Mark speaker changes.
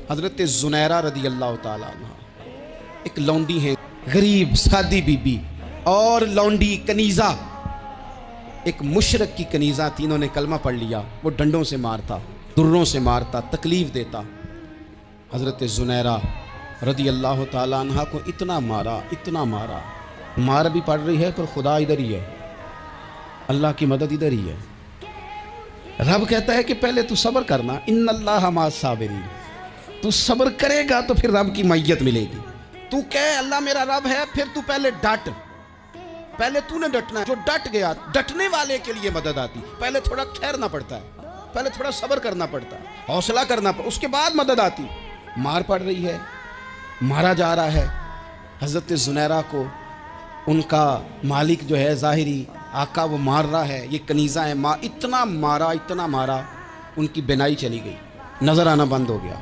Speaker 1: حضرت زنیرہ رضی اللہ تعالیٰ عنہ ایک لونڈی ہیں، غریب سادی بی بی، اور لونڈی کنیزہ، ایک مشرک کی کنیزہ تھی، انہوں نے کلمہ پڑھ لیا، وہ ڈنڈوں سے مارتا، دروں سے مارتا، تکلیف دیتا۔ حضرت زنیرہ رضی اللہ تعالیٰ عنہ کو اتنا مارا، اتنا مارا، مار بھی پڑ رہی ہے پر خدا ادھر ہی ہے، اللہ کی مدد ادھر ہی ہے۔ رب کہتا ہے کہ پہلے تو صبر کرنا، ان اللہ مع الصابرین، تو صبر کرے گا تو پھر رب کی معیت ملے گی۔ تو کہے اللہ میرا رب ہے، پھر تو پہلے ڈٹ، پہلے تو نے ڈٹنا ہے، جو ڈٹ گیا، ڈٹنے والے کے لیے مدد آتی، پہلے تھوڑا ٹھہرنا پڑتا ہے، پہلے تھوڑا صبر کرنا پڑتا ہے، حوصلہ کرنا پڑتا ہے، اس کے بعد مدد آتی۔ مار پڑ رہی ہے، مارا جا رہا ہے حضرت زنیرہ کو، ان کا مالک جو ہے ظاہری آقا وہ مار رہا ہے، یہ کنیزہ ہے، اتنا مارا اتنا مارا، ان کی بینائی چلی گئی، نظر آنا بند ہو گیا۔